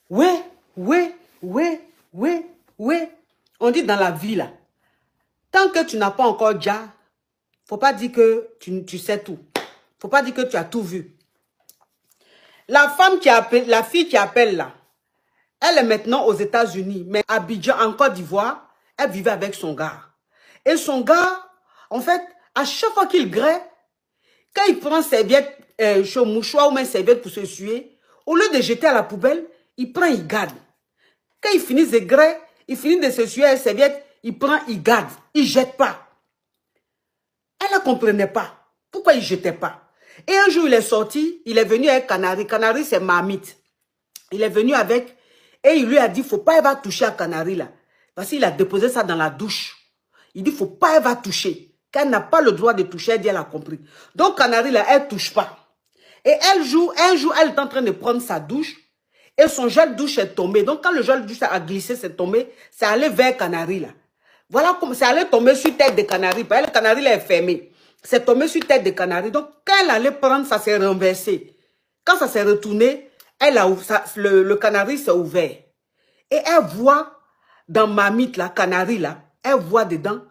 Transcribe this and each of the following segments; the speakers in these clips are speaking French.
Ouais, ouais, ouais, ouais, ouais. On dit dans la vie, là, tant que tu n'as pas encore déjà, faut pas dire que tu sais tout. Faut pas dire que tu as tout vu. La femme qui appelle, la fille qui appelle là, elle est maintenant aux États-Unis, mais à Abidjan, en Côte d'Ivoire, elle vivait avec son gars. Et son gars, en fait, à chaque fois qu'il grêle, quand il prend serviette, mouchoir ou même serviette pour se suer, au lieu de jeter à la poubelle, il prend, il garde. Quand il finit de grêle, il finit de se suer à la serviette, il prend, il garde. Il ne jette pas. Elle ne comprenait pas. Pourquoi il ne jetait pas? Et un jour, il est sorti, il est venu avec Canary. Canary, c'est Marmite. Il est venu avec, et il lui a dit, il ne faut pas elle va toucher à Canary là. Parce qu'il a déposé ça dans la douche. Il dit, il ne faut pas elle va toucher. Qu'elle n'a pas le droit de toucher, elle dit, elle a compris. Donc Canary là, elle ne touche pas. Et un jour, elle est en train de prendre sa douche, et son gel douche est tombé. Donc quand le gel douche a glissé, c'est tombé, c'est allé vers Canary là. Voilà comme c'est allé tomber sur tête de Canary. Parce que le Canary là est fermé. C'est tombé sur tête de Canary. Donc quand elle allait prendre, ça s'est renversé. Quand ça s'est retourné, le Canary s'est ouvert. Et elle voit dans Mamite, la Canary là, elle voit dedans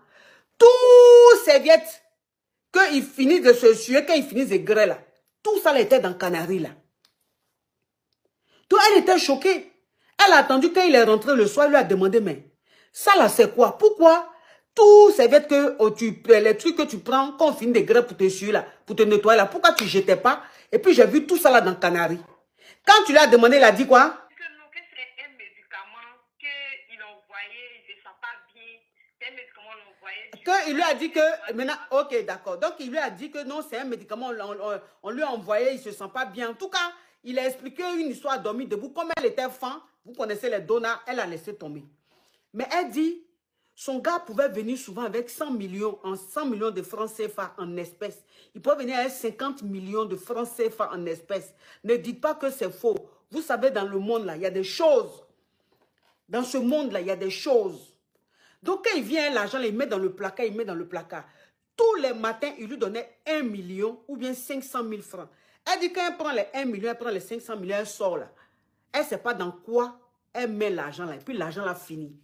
tout serviette qu'il finit de se suer, quand il finit de grêler là. Tout ça là, était dans Canary là. Donc elle était choquée. Elle a attendu quand il est rentré le soir, elle lui a demandé, mais ça là c'est quoi? Pourquoi tout serviette que les trucs que tu prends quand on finit de grêler pour te suer là, pour te nettoyer là, pourquoi tu ne jetais pas? Et puis j'ai vu tout ça là dans Canary. Quand tu lui as demandé, il a dit quoi? Que c'est un médicament qu'il envoyait, je ne sais pas bien, c'est un médicament qu'on envoyait. Il lui a dit que, maintenant, ok, d'accord. Donc, il lui a dit que non, c'est un médicament, on lui a envoyé, il ne se sent pas bien. En tout cas, il a expliqué une histoire dormie debout. Comme elle était fan, vous connaissez les donneurs, elle a laissé tomber. Mais elle dit, son gars pouvait venir souvent avec 100 millions de francs CFA en espèces. Il pouvait venir avec 50 millions de francs CFA en espèces. Ne dites pas que c'est faux. Vous savez, dans le monde, là, il y a des choses. Dans ce monde-là, il y a des choses. Donc, quand il vient, l'argent, il met dans le placard, il met dans le placard. Tous les matins, il lui donnait 1 million ou bien 500 000 francs. Elle dit quand elle prend les 1 million, elle prend les 500 millions, elle sort là. Elle ne sait pas dans quoi elle met l'argent là. Et puis l'argent là finit.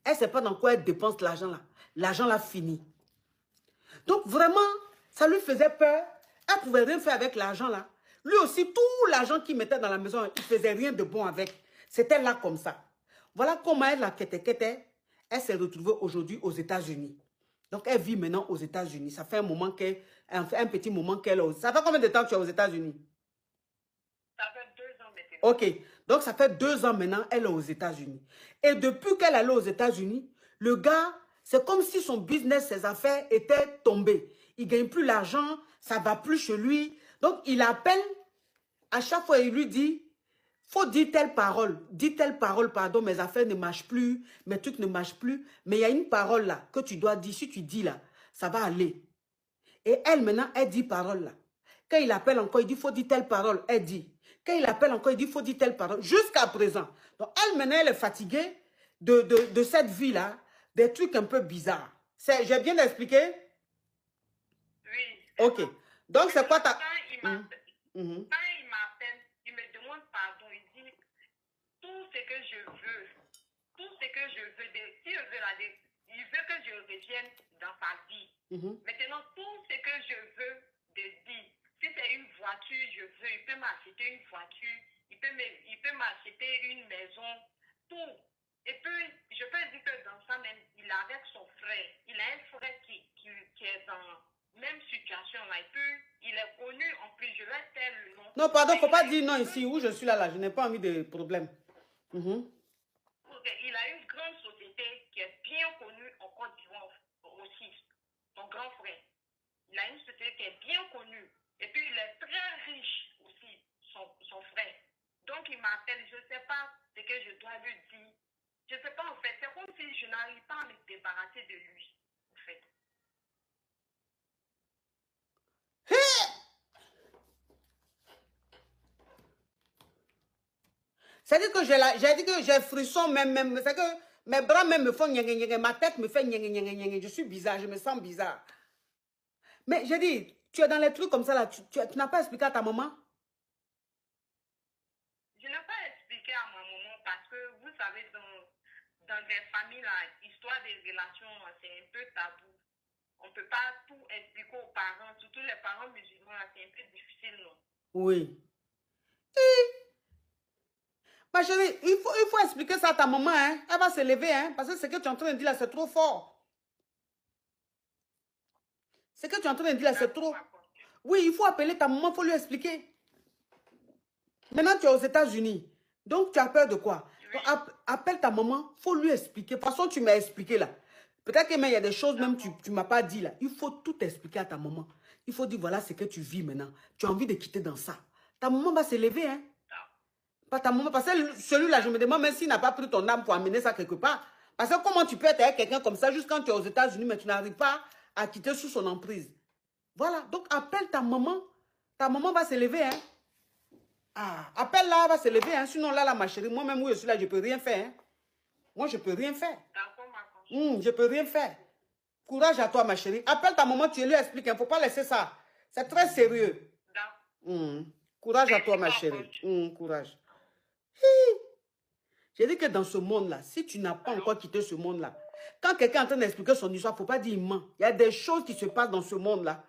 Elle ne sait pas dans quoi elle dépense l'argent là. L'argent là finit. Donc vraiment, ça lui faisait peur. Elle ne pouvait rien faire avec l'argent là. Lui aussi, tout l'argent qu'il mettait dans la maison, il ne faisait rien de bon avec. C'était là comme ça. Voilà comment elle, la kete, elle s'est retrouvée aujourd'hui aux États-Unis. Donc, elle vit maintenant aux États-Unis. Ça fait un moment qu'elle, un petit moment qu'elle est. Ça fait combien de temps que tu es aux États-Unis? Ça fait 2 ans maintenant. Ok. Donc, ça fait 2 ans maintenant, elle est aux États-Unis. Et depuis qu'elle est allée aux États-Unis, le gars, c'est comme si son business, ses affaires étaient tombées. Il ne gagne plus l'argent, ça ne va plus chez lui. Donc, il appelle, à chaque fois, il lui dit, faut dire telle parole, pardon, mes affaires ne marchent plus, mes trucs ne marchent plus. Mais il y a une parole là que tu dois dire. Si tu dis là, ça va aller. Et elle, maintenant, elle dit parole là. Quand il appelle encore, il dit, faut dire telle parole, elle dit. Quand il appelle encore, il dit, faut dire telle parole. Jusqu'à présent. Donc, elle, maintenant, elle est fatiguée de cette vie-là, des trucs un peu bizarres. J'ai bien expliqué? Oui. Ok. Donc, c'est quoi ta... Quand il m'appelle, il me demande pardon, il dit, tout ce que je veux, si je veux il veut que je revienne dans sa vie. Maintenant, tout ce que je veux de dire, si c'est une voiture, il peut m'acheter une voiture, il peut m'acheter une maison, tout. Et puis, je peux dire que dans ça même, il est avec son frère. Il a un frère qui est dans même situation là. Et puis, il est connu en plus, je vais faire le nom. Non, pardon, il ne faut pas dire non ici où je suis là, je n'ai pas envie de problème. Il a une grande société qui est bien connue en Côte d'Ivoire aussi, son grand frère. Il a une société qui est bien connue. Et puis, il est très riche aussi, son frère. Donc, il m'appelle, je ne sais pas ce que je dois lui dire. Je ne sais pas, en fait. C'est comme si je n'arrive pas à me débarrasser de lui, en fait. C'est-à-dire que j'ai dit que j'ai frisson même. C'est que mes bras même me font nyenge, ma tête me fait nyenge. Je suis bizarre, je me sens bizarre. Mais j'ai dit, tu es dans les trucs comme ça là, tu n'as pas expliqué à ta maman? Je n'ai pas expliqué. à ma maman parce que vous savez, dans des familles, l'histoire des relations, c'est un peu tabou. On ne peut pas tout expliquer aux parents, surtout les parents musulmans, c'est un peu difficile, non? Oui. Ma chérie, il faut expliquer ça à ta maman, hein. Elle va se lever, hein, parce que ce que tu es en train de dire là, c'est trop fort. Ce que tu es en train de dire là, c'est trop. Oui, il faut appeler ta maman, il faut lui expliquer. Maintenant, tu es aux États-Unis. Donc, tu as peur de quoi? Donc, appelle ta maman, il faut lui expliquer. De toute façon, tu m'as expliqué là. Peut-être qu'il y a des choses même que tu ne m'as pas dit là. Il faut tout expliquer à ta maman. Il faut dire, voilà ce que tu vis maintenant. Tu as envie de quitter dans ça. Ta maman va se lever, hein. Pas ta maman, parce que celui-là, je me demande même s'il n'a pas pris ton âme pour amener ça quelque part. Parce que comment tu peux être avec quelqu'un comme ça, juste quand tu es aux États-Unis, mais tu n'arrives pas à quitter sous son emprise. Voilà, donc appelle ta maman. Ta maman va se lever, hein. Ah, appelle-la, elle va se lever, hein. Sinon, là, ma chérie, moi-même, où je suis là, je ne peux rien faire. Hein. Moi, je ne peux rien faire. Je ne peux rien faire. Courage à toi, ma chérie. Appelle ta maman, tu lui expliques. Il ne faut pas laisser ça. C'est très sérieux. Courage à toi, ma chérie. Courage. J'ai dit que dans ce monde-là, si tu n'as pas encore quitté ce monde-là, quand quelqu'un est en train d'expliquer son histoire, il ne faut pas dire il ment. Il y a des choses qui se passent dans ce monde-là.